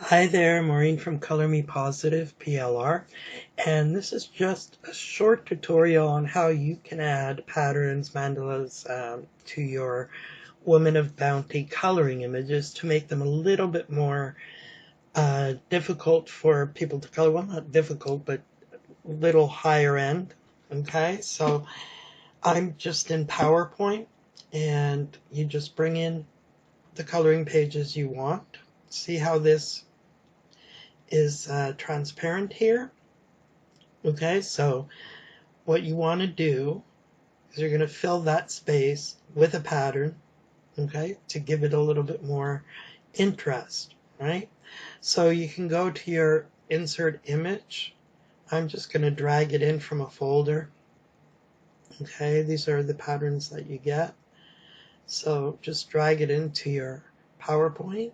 Hi there, Maureen from Color Me Positive, PLR, and this is just a short tutorial on how you can add patterns, mandalas to your Woman of Bounty coloring images to make them a little bit more difficult for people to color. Well, not difficult, but a little higher end. Okay, so I'm just in PowerPoint, and you just bring in the coloring pages you want. See how this is transparent here. Okay, so what you want to do is you're going to fill that space with a pattern, okay, to give it a little bit more interest, right? So you can go to your insert image. I'm just going to drag it in from a folder. Okay, these are the patterns that you get. So just drag it into your PowerPoint,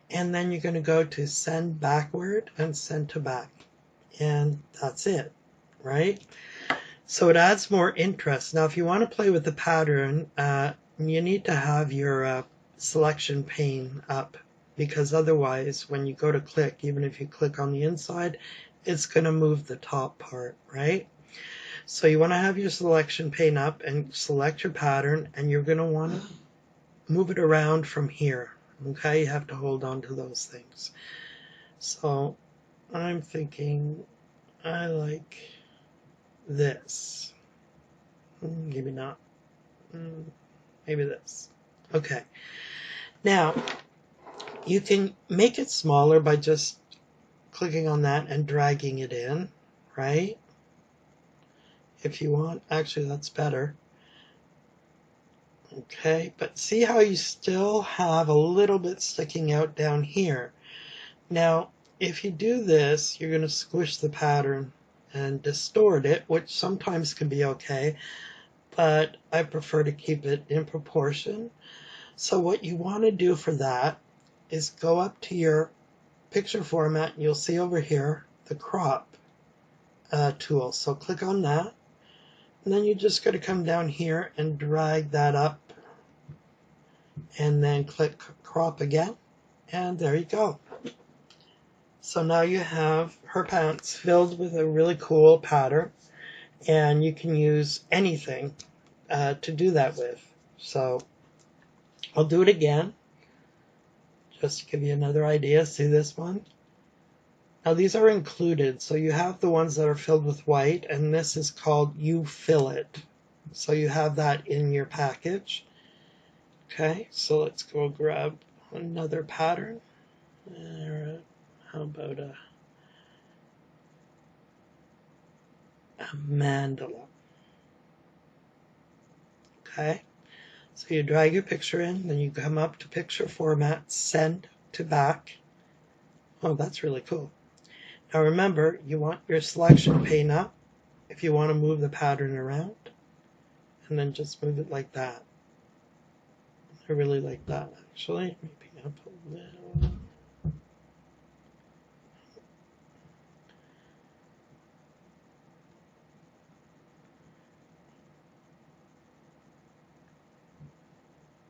and then you're going to go to send backward and send to back. And that's it, right? So it adds more interest. Now, if you want to play with the pattern, you need to have your selection pane up, because otherwise, when you go to click, even if you click on the inside, it's going to move the top part, right? So you want to have your selection pane up and select your pattern, and you're going to want to move it around from here. Okay, you have to hold on to those things. So I'm thinking I like this. Maybe not. Maybe this. Okay. Now, you can make it smaller by just clicking on that and dragging it in, right? If you want. Actually, that's better. Okay, but see how you still have a little bit sticking out down here. Now, if you do this, you're going to squish the pattern and distort it, which sometimes can be okay, but I prefer to keep it in proportion. So what you want to do for that is go up to your picture format, and you'll see over here the crop tool. So click on that, and then you're just going to come down here and drag that up, and then click crop again, and there you go. So now you have her pants filled with a really cool pattern, and you can use anything to do that with. So I'll do it again, just to give you another idea. See this one? Now these are included, so you have the ones that are filled with white, and this is called You Fill It. So you have that in your package. Okay, so let's go grab another pattern. How about a mandala? Okay, so you drag your picture in, then you come up to picture format, send to back. Oh, that's really cool. Now remember, you want your selection pane up if you want to move the pattern around, and then just move it like that. I really like that, actually. Maybe up a little.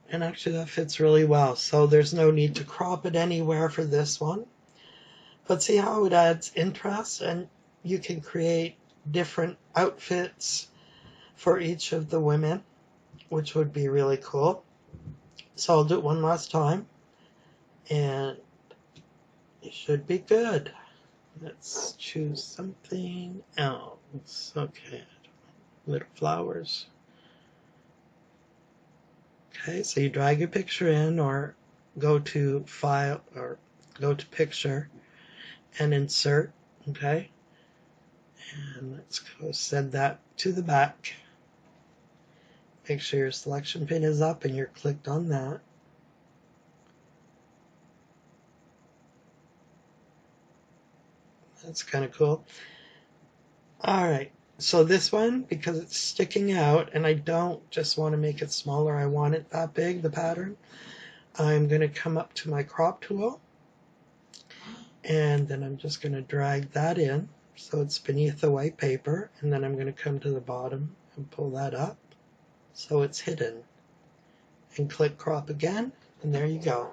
And actually that fits really well, so there's no need to crop it anywhere for this one. But see how it adds interest, and you can create different outfits for each of the women, which would be really cool. So I'll do it one last time, and it should be good. Let's choose something else. Okay, little flowers. Okay, so you drag your picture in, or go to File, or go to Picture and Insert. Okay, and let's go send that to the back. Make sure your selection pin is up and you're clicked on that. That's kind of cool. Alright, so this one, because it's sticking out and I don't just want to make it smaller, I want it that big, the pattern, I'm going to come up to my crop tool, and then I'm just going to drag that in so it's beneath the white paper, and then I'm going to come to the bottom and pull that up so it's hidden, and click crop again, and there you go.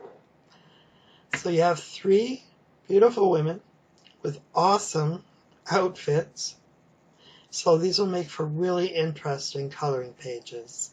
So you have 3 beautiful women with awesome outfits. So these will make for really interesting coloring pages.